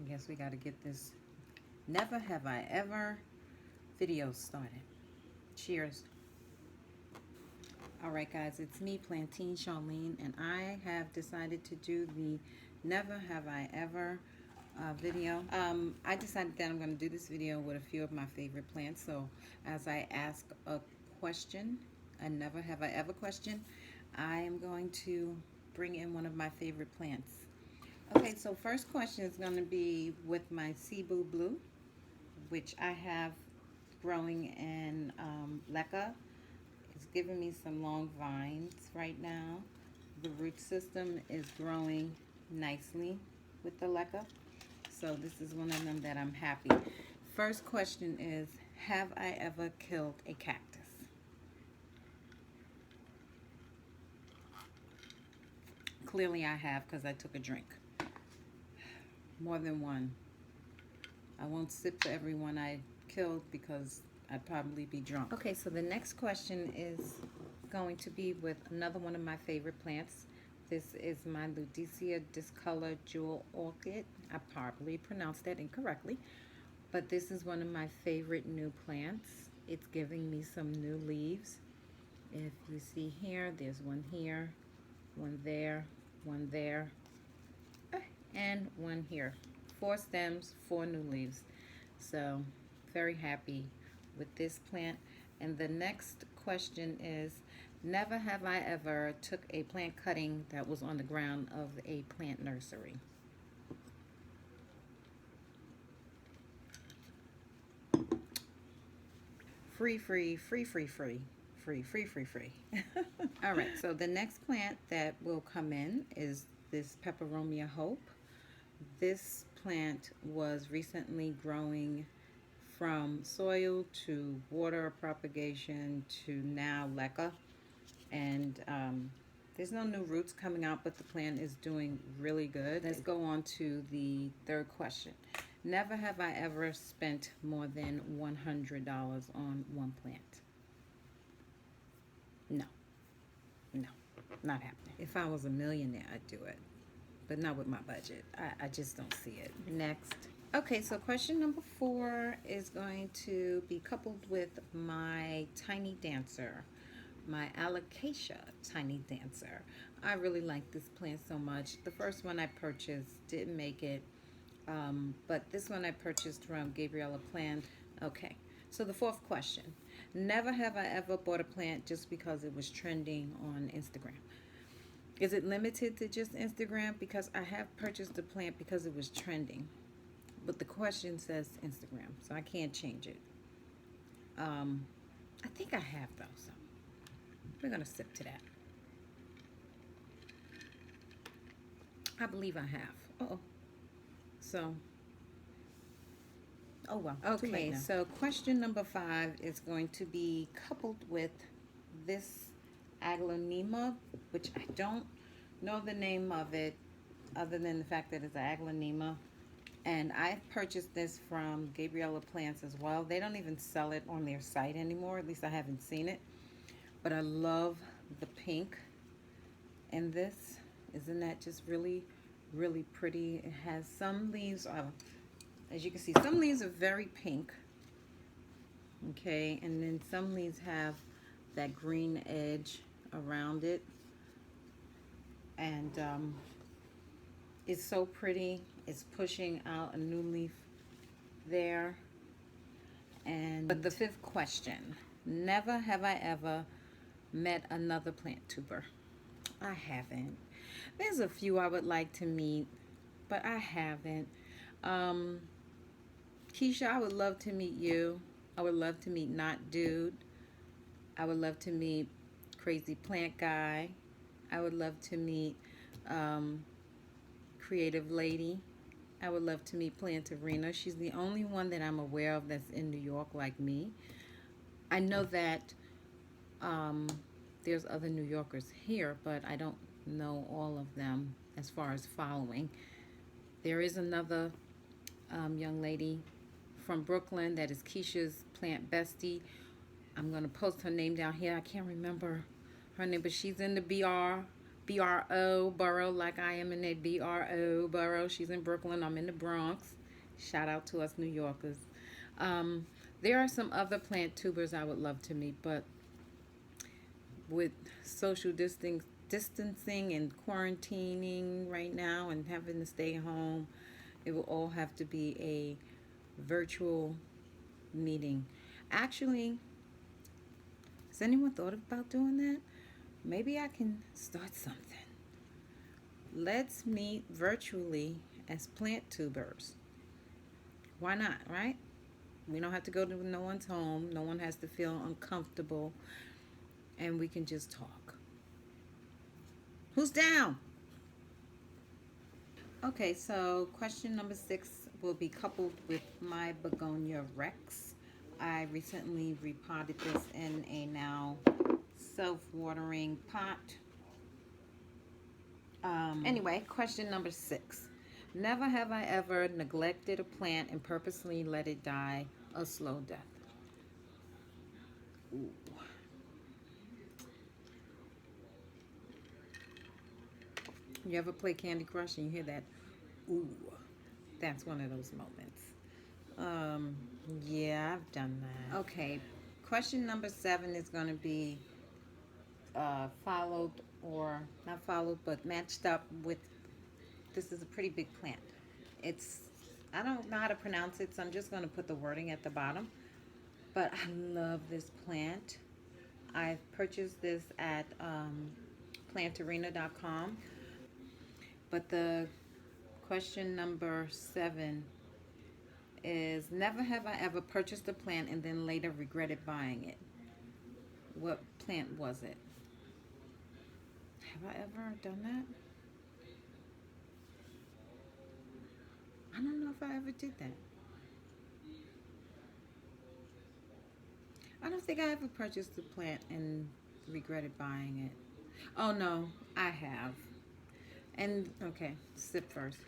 I guess we got to get this never have I ever video started. Cheers. Alright guys, it's me, Plantain Charlene, and I have decided to do the never have I ever video. I decided that I'm going to do this video with a few of my favorite plants. So as I ask a question, a never have I ever question, I am going to bring in one of my favorite plants. Okay, so first question is going to be with my Cebu Blue, which I have growing in leca. It's giving me some long vines right now. The root system is growing nicely with the leca. So this is one of them that I'm happy. First question is, have I ever killed a cactus? Clearly I have, because I took a drink. More than one. I won't sip to every one I killed because I'd probably be drunk. Okay, so the next question is going to be with another one of my favorite plants. This is my Ludicea discolored jewel orchid. I probably pronounced that incorrectly, but this is one of my favorite new plants. It's giving me some new leaves. If you see here, there's one here, one there, and one here. 4 stems, 4 new leaves. So very happy with this plant. And the next question is, never have I ever took a plant cutting that was on the ground of a plant nursery. Free. All right, so the next plant that will come in is this Peperomia Hope. This plant was recently growing from soil to water propagation to now leca, and there's no new roots coming out, but the plant is doing really good. Let's go on to the third question. Never have I ever spent more than $100 on one plant. No, not happening. If I was a millionaire, I'd do it, but not with my budget. I just don't see it. Next. Okay, so question number 4 is going to be coupled with my Tiny Dancer, my Alocasia Tiny Dancer. I really like this plant so much. The first one I purchased didn't make it, but this one I purchased from Gabriella Plant. Okay, so the fourth question. Never have I ever bought a plant just because it was trending on Instagram. Is it limited to just Instagram? Because I have purchased the plant because it was trending. But the question says Instagram, so I can't change it. I think I have though, so we're gonna sip to that. I believe I have. So, oh well. Okay, so question number 5 is going to be coupled with this aglaonema, which I don't know the name of it other than the fact that it's an aglaonema. And I've purchased this from Gabriella Plants as well. They don't even sell it on their site anymore. At least I haven't seen it. But I love the pink in this. Isn't that just really, really pretty? It has some leaves of, as you can see, some leaves are very pink. Okay, and then some leaves have that green edge around it. And it's so pretty. It's pushing out a new leaf there. And but the 5th question, never have I ever met another plant tuber. I haven't. There's a few I would like to meet, but I haven't. Keisha, I would love to meet you. I would love to meet Not Dude. I would love to meet Crazy Plant Guy. I would love to meet Creative Lady. I would love to meet Plantarina. She's the only one that I'm aware of that's in New York like me. I know that there's other New Yorkers here, but I don't know all of them as far as following. There is another young lady from Brooklyn that is Keisha's plant bestie. I'm going to post her name down here. I can't remember her name, but she's in the BR BRO borough, like I am in a BRO borough. She's in Brooklyn. I'm in the Bronx. Shout out to us New Yorkers. Um, there are some other plant tubers I would love to meet, but with social distancing and quarantining right now and having to stay home, it will all have to be a virtual meeting. Actually, has anyone thought about doing that? Maybe I can start something. Let's meet virtually as plant tubers. Why not, right? We don't have to go to no one's home. No one has to feel uncomfortable. And we can just talk. Who's down? Okay, so question number 6 will be coupled with my begonia rex. I recently repotted this in a now self-watering pot. Anyway, question number 6. Never have I ever neglected a plant and purposely let it die a slow death. Ooh. You ever play Candy Crush and you hear that? Ooh, that's one of those moments. Yeah, I've done that. Okay, question number 7 is going to be followed, or not followed, but matched up with, this is a pretty big plant. It's, I don't know how to pronounce it, so I'm just going to put the wording at the bottom. But I love this plant. I purchased this at plantarena.com. But the question number 7 is, never have I ever purchased a plant and then later regretted buying it. What plant was it? Have I ever done that? I don't know if I ever did that. I don't think I ever purchased a plant and regretted buying it. Oh no, I have. And okay, sip first.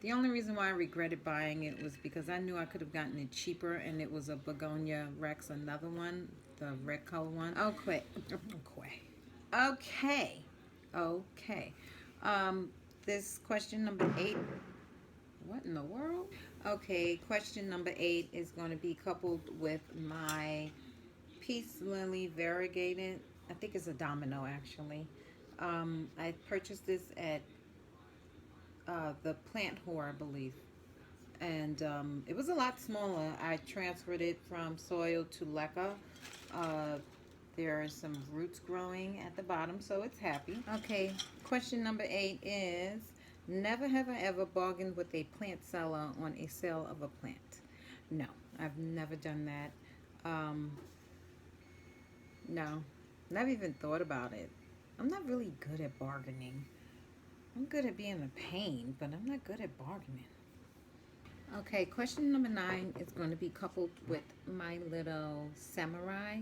The only reason why I regretted buying it was because I knew I could have gotten it cheaper, and it was a begonia rex, another one, the red color one. Okay. This question number 8. What in the world? Okay, question number 8 is going to be coupled with my peace lily variegated. I think it's a domino, actually. I purchased this at the Plant Whore, I believe. And it was a lot smaller. I transferred it from soil to leca. There are some roots growing at the bottom, so it's happy. Okay, question number 8 is, never have I ever bargained with a plant seller on a sale of a plant. No, I've never done that. No, never even thought about it. I'm not really good at bargaining. I'm good at being a pain, but I'm not good at bargaining. Okay, question number 9 is going to be coupled with my little samurai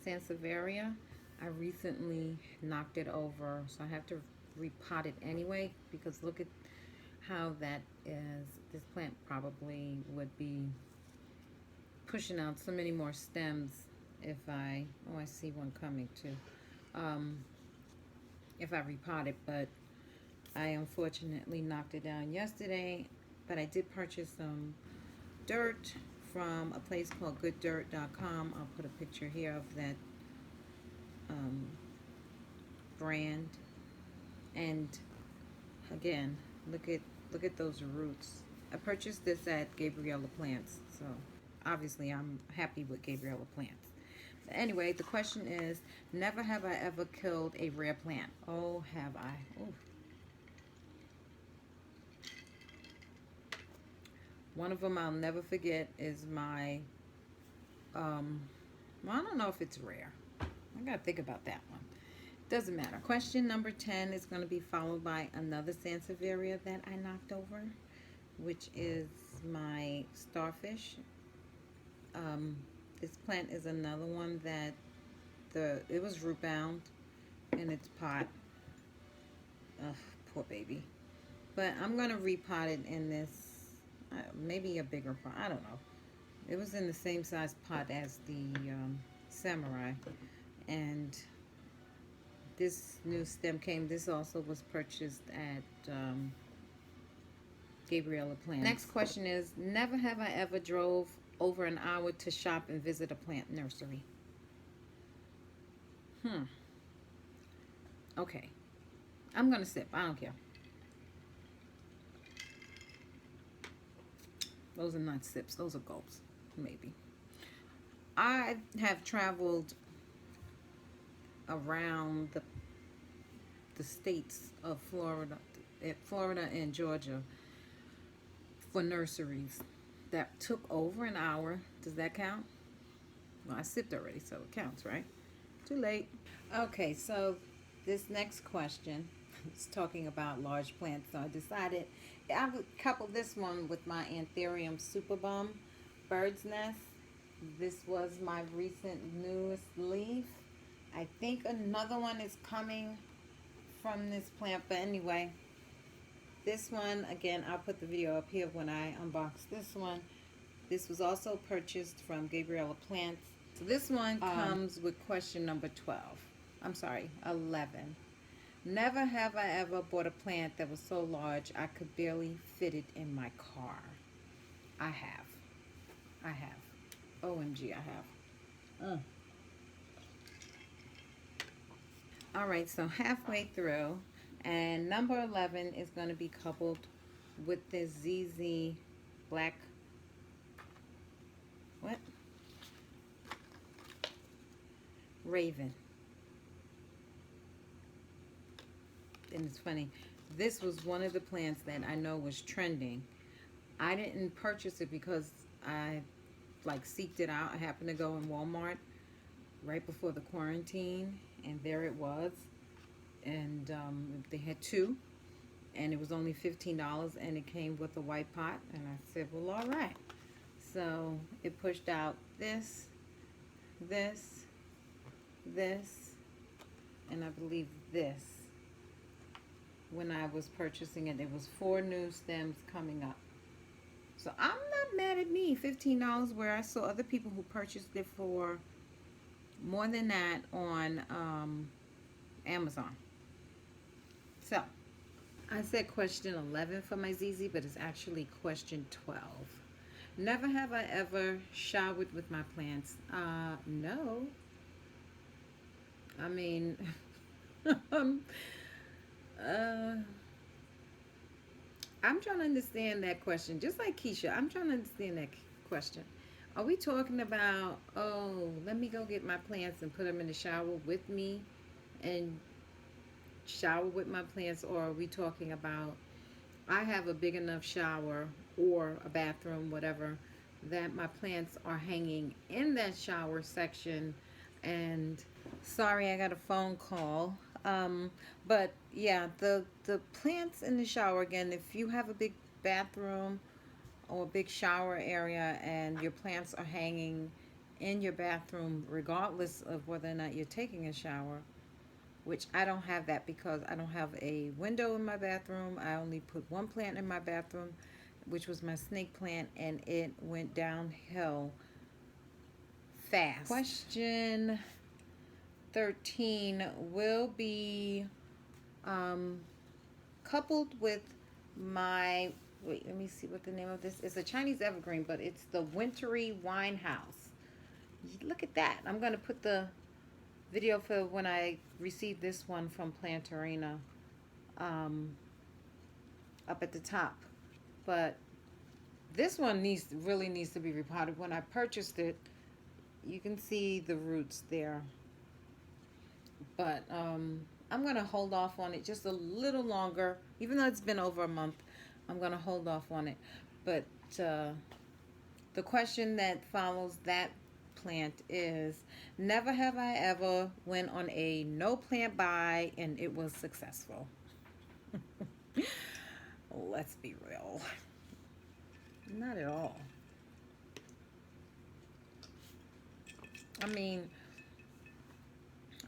Sansevieria. I recently knocked it over, so I have to repot it anyway, because look at how that is. This plant probably would be pushing out so many more stems if I, oh, I see one coming too, if I repot it, but I unfortunately knocked it down yesterday. But I did purchase some dirt from a place called gooddirt.com. I'll put a picture here of that brand. And again, look at those roots. I purchased this at Gabriella Plants, so obviously I'm happy with Gabriella Plants. But anyway, the question is, never have I ever killed a rare plant. Oh, have I? Ooh. One of them I'll never forget is my, well, I don't know if it's rare. I gotta think about that one. Doesn't matter. Question number 10 is going to be followed by another Sansevieria that I knocked over, which is my starfish. This plant is another one that it was root bound in its pot. Ugh, poor baby. But I'm going to repot it in this, maybe a bigger pot. I don't know. It was in the same size pot as the samurai. and this new stem came. This also was purchased at Gabriella Plants. Next question is, never have I ever drove over an hour to shop and visit a plant nursery. Okay. I'm gonna sip. I don't care. Those are not sips. Those are gulps. Maybe. I have traveled around the states of Florida and Georgia for nurseries that took over an hour. Does that count? Well, I sipped already, so it counts, right? Too late. Okay, so this next question is talking about large plants. So I decided I would couple this one with my Anthurium superbum bird's nest. This was my recent newest leaf. I think another one is coming from this plant, but anyway, this one, again, I'll put the video up here when I unbox this one. This was also purchased from Gabriella Plants. So this one comes with question number 12. I'm sorry, 11. Never have I ever bought a plant that was so large I could barely fit it in my car. I have. OMG, I have. All right, so halfway through, and number 11 is going to be coupled with this ZZ Black, what? Raven. And it's funny, this was one of the plants that I know was trending. I didn't purchase it because I seeked it out. I happened to go in Walmart right before the quarantine, and there it was, and they had two, and it was only $15, and it came with a white pot, and I said, well, all right. So it pushed out this, and I believe this. When I was purchasing it, it was 4 new stems coming up. So I'm not mad at me. $15, where I saw other people who purchased it for more than that on Amazon. So I said question 11 for my ZZ, but it's actually question 12. Never have I ever showered with my plants. No. I mean, I'm trying to understand that question. Just like Keisha, I'm trying to understand that question. Are we talking about, oh, let me go get my plants and put them in the shower with me and shower with my plants? Or are we talking about, I have a big enough shower or a bathroom, whatever, that my plants are hanging in that shower section? And sorry, I got a phone call. But yeah, the plants in the shower, again, if you have a big bathroom or a big shower area and your plants are hanging in your bathroom, regardless of whether or not you're taking a shower, which I don't have that because I don't have a window in my bathroom. I only put one plant in my bathroom, which was my snake plant, and it went downhill fast. Question 13 will be coupled with my, wait, let me see what the name of this is. A Chinese evergreen, but it's the Wintry Wine House. Look at that. I'm going to put the video for when I received this one from Plantarina up at the top. But this one really needs to be repotted. When I purchased it, you can see the roots there. But I'm going to hold off on it just a little longer. Even though it's been over a month, I'm going to hold off on it. But the question that follows that plant is, never have I ever went on a no plant buy and it was successful. Let's be real. Not at all. I mean,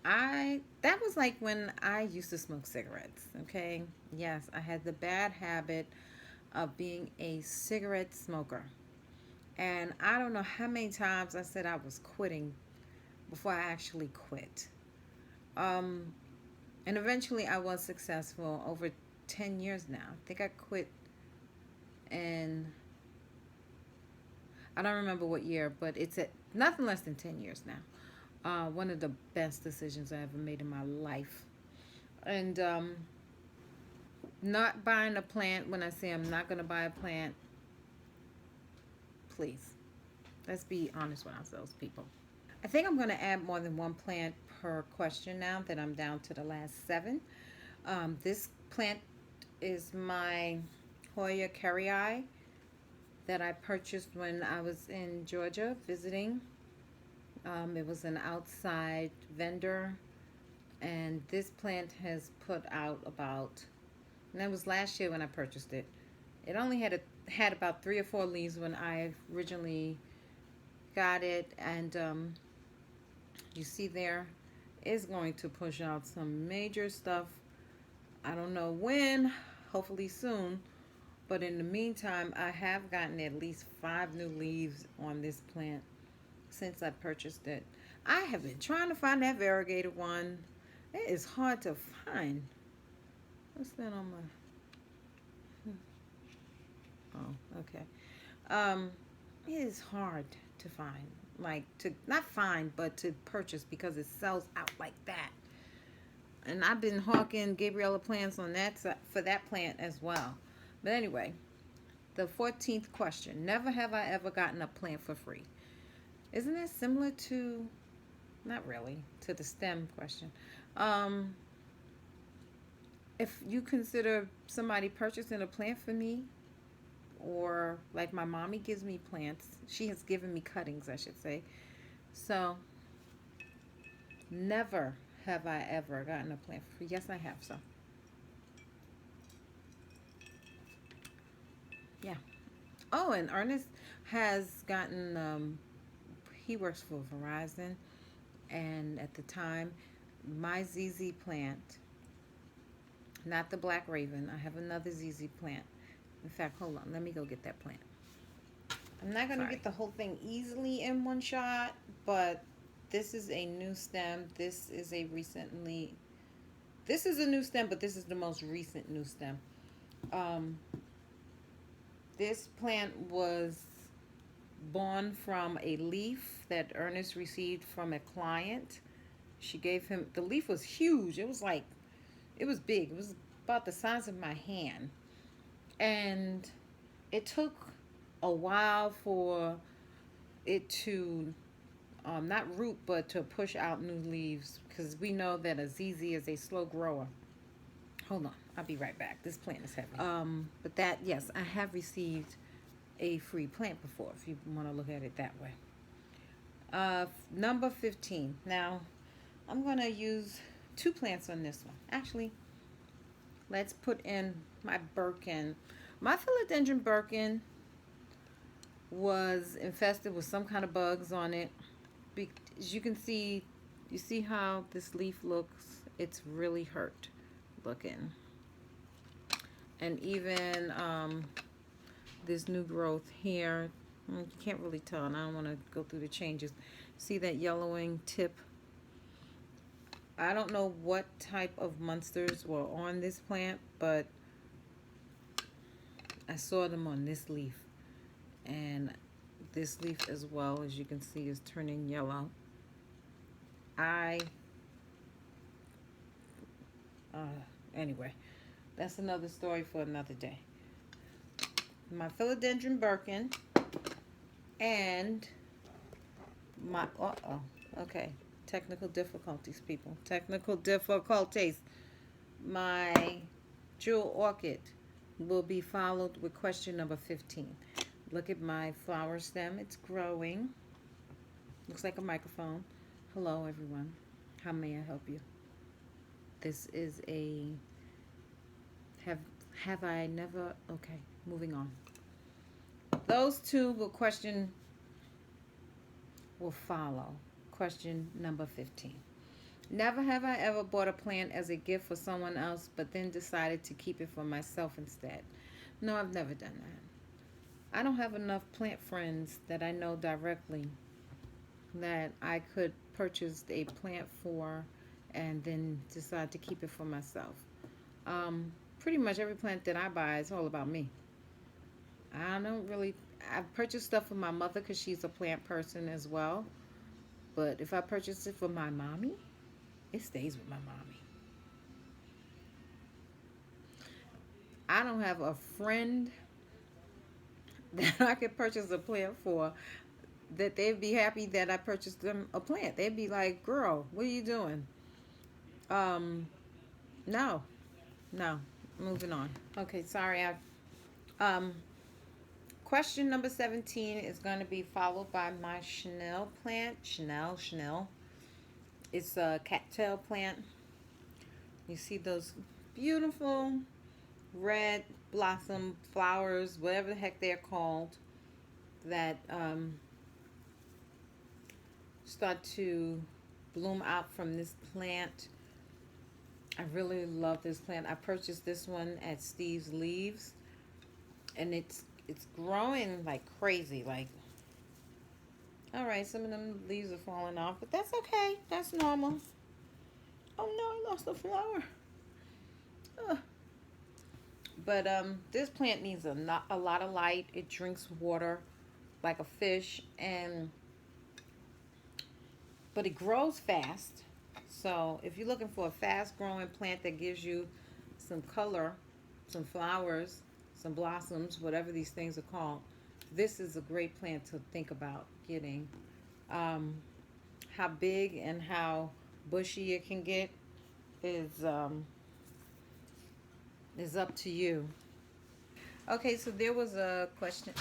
that was like when I used to smoke cigarettes, okay? Yes, I had the bad habit of being a cigarette smoker. And I don't know how many times I said I was quitting before I actually quit. Um, and eventually I was successful over 10 years now. I think I quit in, I don't remember what year, but it's at nothing less than 10 years now. One of the best decisions I ever made in my life. And not buying a plant, when I say I'm not going to buy a plant, please, let's be honest with ourselves, people. I think I'm going to add more than one plant per question now that I'm down to the last 7. This plant is my Hoya carrii that I purchased when I was in Georgia visiting. It was an outside vendor, and this plant has put out about, and that was last year when I purchased it. It only had about 3 or 4 leaves when I originally got it, and you see there is going to push out some major stuff. I don't know when, hopefully soon, but in the meantime I have gotten at least 5 new leaves on this plant since I purchased it. I have been trying to find that variegated one. It is hard to find. What's that on my... Oh, okay. It is hard to find. Like, to not find, but to purchase, because it sells out like that. And I've been hawking Gabriella plants on that for that plant as well. But anyway, the 14th question. Never have I ever gotten a plant for free. Isn't that similar to, not really, to the STEM question? If you consider somebody purchasing a plant for me, or like my mommy gives me plants, she has given me cuttings, I should say. So, never have I ever gotten a plant for free. Yes, I have, so. Yeah. Oh, and Ernest has gotten, he works for Verizon, and at the time, my ZZ plant, not the Black Raven, I have another ZZ plant. In fact, hold on, let me go get that plant. I'm not going to get the whole thing easily in one shot, but this is a new stem. This is a new stem, but this is the most recent new stem. This plant was born from a leaf that Ernest received from a client. She gave him, the leaf was huge. It was big. It was about the size of my hand. And it took a while for it to not root, but to push out new leaves, because we know that a ZZ is a slow grower. Hold on, I'll be right back. This plant is heavy. But that, yes, I have received a free plant before, if you want to look at it that way. Number 15. Now, I'm going to use 2 plants on this one. Actually, let's put in my Birkin. My philodendron Birkin was infested with some kind of bugs on it. As you can see, you see how this leaf looks? It's really hurt looking. And even this new growth here, you can't really tell, and I don't want to go through the changes. See that yellowing tip? I don't know what type of monsters were on this plant, but I saw them on this leaf. And this leaf as well, as you can see, is turning yellow. Anyway, that's another story for another day. My philodendron Birkin and my, okay, technical difficulties, people. Technical difficulties. My jewel orchid will be followed with question number 15. Look at my flower stem. It's growing. Looks like a microphone. Hello, everyone. How may I help you? This is a... Have I never... Okay, moving on. Those 2 will follow. Question number 15. Never have I ever bought a plant as a gift for someone else, but then decided to keep it for myself instead. No, I've never done that. I don't have enough plant friends that I know directly that I could purchase a plant for and then decide to keep it for myself. Pretty much every plant that I buy is all about me. I don't really, I purchase stuff for my mother because she's a plant person as well. But if I purchase it for my mommy, it stays with my mommy. I don't have a friend that I could purchase a plant for that they'd be happy that I purchased them a plant. They'd be like, girl, what are you doing? Um, no, no. Moving on. Okay, sorry. Um, Question number 17 is going to be followed by my Chanel plant. Chanel. It's a cattail plant. You see those beautiful red blossom flowers, whatever the heck they're called, that start to bloom out from this plant. I really love this plant. I purchased this one at Steve's Leaves, and it's growing like crazy. Like, all right, some of them leaves are falling off, but that's okay. That's normal. Oh no, I lost a flower. Ugh. But this plant needs a lot of light. It drinks water like a fish, but it grows fast. So if you're looking for a fast growing plant that gives you some color, some flowers, some blossoms, whatever these things are called, this is a great plant to think about getting. How big and how bushy it can get is up to you. Okay, so there was a question.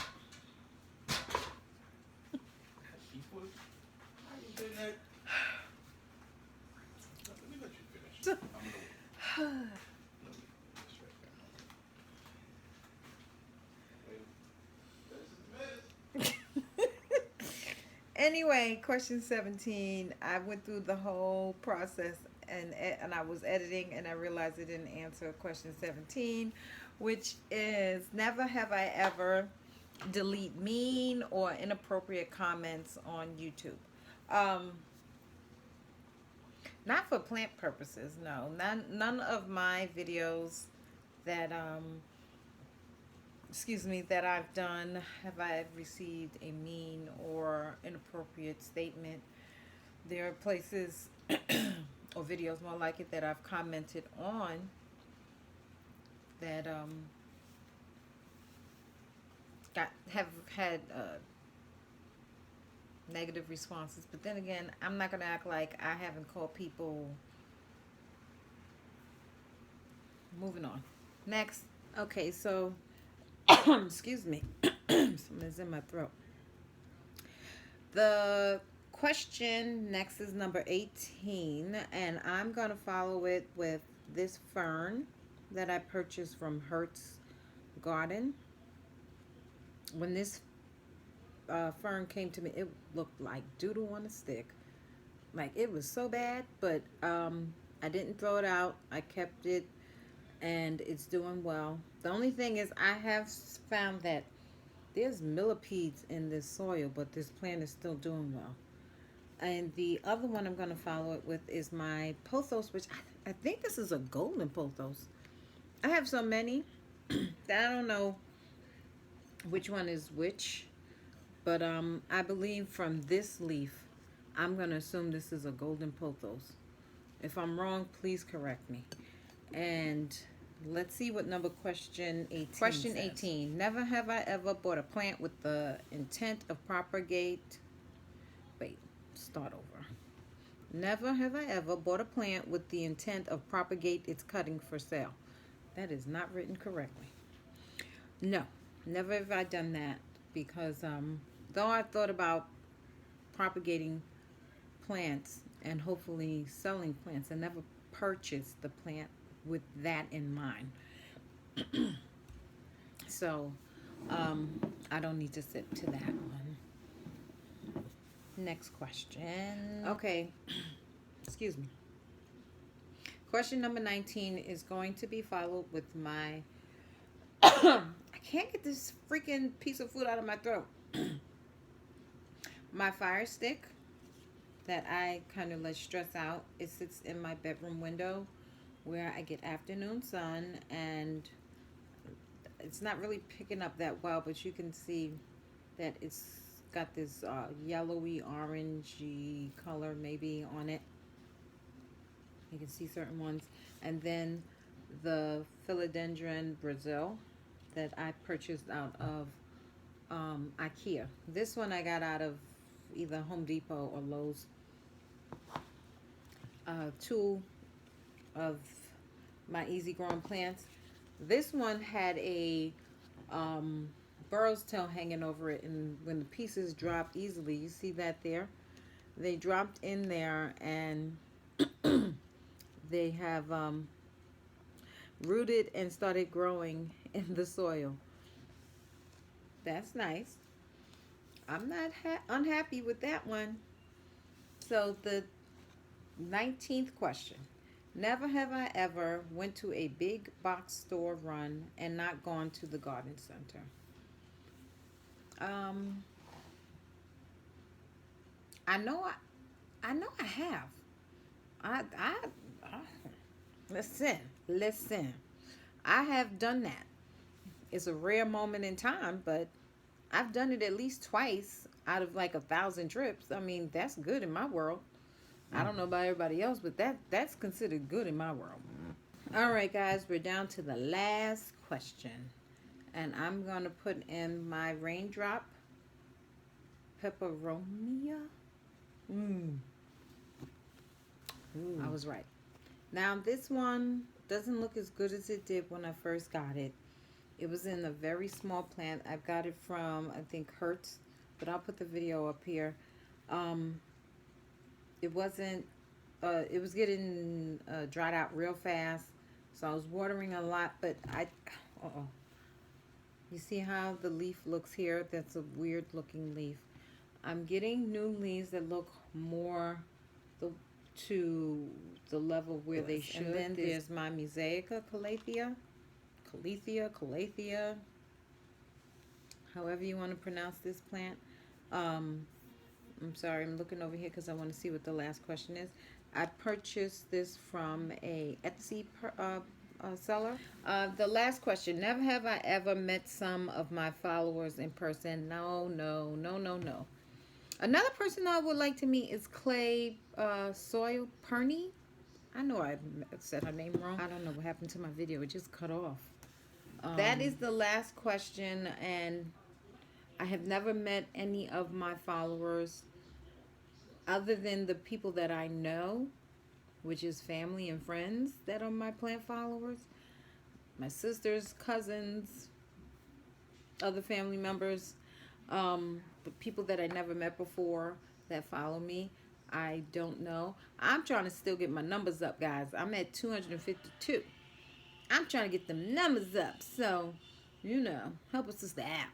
Anyway, question 17. I went through the whole process and I was editing and I realized I didn't answer question 17, which is never have I ever delete mean or inappropriate comments on YouTube. Not for plant purposes, no. None of my videos that that I've done have I received a mean or inappropriate statement. There are places or videos more like it that I've commented on that have had negative responses. But then again, I'm not gonna act like I haven't called people. Moving on. Next. Okay, so excuse me. Something's in my throat. The question next is number 18, and I'm going to follow it with this fern that I purchased from Hertz Garden. When this fern came to me, it looked like doodle on a stick. Like, it was so bad, but I didn't throw it out. I kept it, and it's doing well. The only thing is I have found that there's millipedes in this soil, but this plant is still doing well. And the other one I'm going to follow it with is my pothos, which I think this is a golden pothos. I have so many that I don't know which one is which, but I believe from this leaf, I'm going to assume this is a golden pothos. If I'm wrong, please correct me. And let's see what number question 18 Question says. 18. Never have I ever bought a plant with the intent of propagate. Wait, start over. Never have I ever bought a plant with the intent of propagate its cutting for sale. That is not written correctly. No, never have I done that, because though I thought about propagating plants and hopefully selling plants, I never purchased the plant with that in mind. So I don't need to sit to that one. Next question. Okay. Excuse me. Question number 19 is going to be followed with my I can't get this freaking piece of food out of my throat. My fire stick. that I kind of let stress out. It sits in my bedroom window where I get afternoon sun, and it's not really picking up that well, but you can see that it's got this yellowy orangey color maybe on it. You can see certain ones. And then the philodendron Brazil that I purchased out of IKEA. This one I got out of either Home Depot or Lowe's. Two of my easy growing plants. This one had a burrow's tail hanging over it, and when the pieces dropped easily, you see that there? They dropped in there, and they have rooted and started growing in the soil. That's nice. I'm not unhappy with that one. So the 19th question. Never have I ever went to a big box store run and not gone to the garden center. I know I have. I listen. I have done that. It's a rare moment in time, but I've done it at least twice out of like 1,000 trips. I mean, that's good in my world. I don't know about everybody else, but that's considered good in my world. All right, guys, we're down to the last question. And I'm going to put in my raindrop peperonia. I was right. Now, this one doesn't look as good as it did when I first got it. It was in a very small plant. I got it from, I think, Hertz, but I'll put the video up here. It wasn't, it was getting dried out real fast, so I was watering a lot, but you see how the leaf looks here? That's a weird looking leaf. I'm getting new leaves that look more to the level where they should. And then there's my Mosaica Calathea, however you want to pronounce this plant. I'm sorry, I'm looking over here because I want to see what the last question is. I purchased this from a Etsy seller. The last question. Never have I ever met some of my followers in person. No. Another person I would like to meet is Clay Soil Perney. I know I said her name wrong. I don't know what happened to my video. It just cut off. That is the last question, and I have never met any of my followers other than the people that I know, which is family and friends that are my plant followers. My sisters, cousins, other family members, but people that I never met before that follow me, I don't know. I'm trying to still get my numbers up, guys. I'm at 252. I'm trying to get them numbers up. So, help a sister out.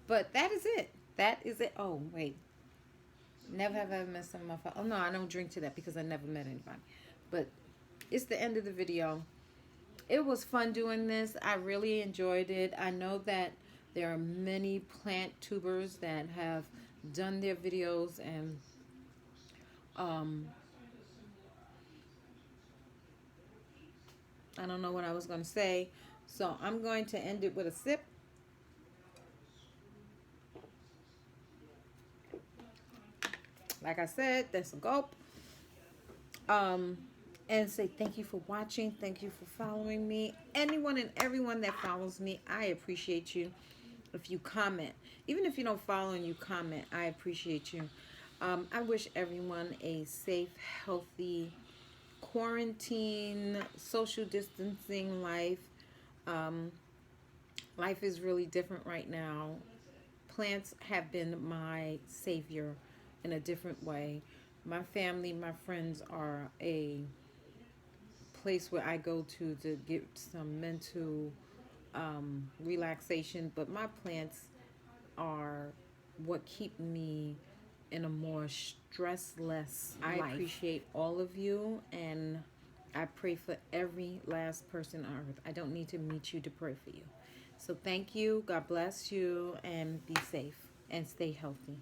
But that is it. That is it. Oh, wait. Never have I ever met some of my followers. Oh, no, I don't drink to that because I never met anybody. But it's the end of the video. It was fun doing this. I really enjoyed it. I know that there are many plant tubers that have done their videos, and I don't know what I was going to say. So I'm going to end it with a sip. Like I said, that's a gulp. And say thank you for watching. Thank you for following me. Anyone and everyone that follows me, I appreciate you. If you comment, even if you don't follow and you comment, I appreciate you. I wish everyone a safe, healthy, quarantine, social distancing life. Life is really different right now. Plants have been my savior in a different way. My family, my friends are a place where I go to get some mental relaxation, but my plants are what keep me in a more stressless life. I appreciate all of you, and I pray for every last person on earth. I don't need to meet you to pray for you. So thank you. God bless you, and be safe and stay healthy.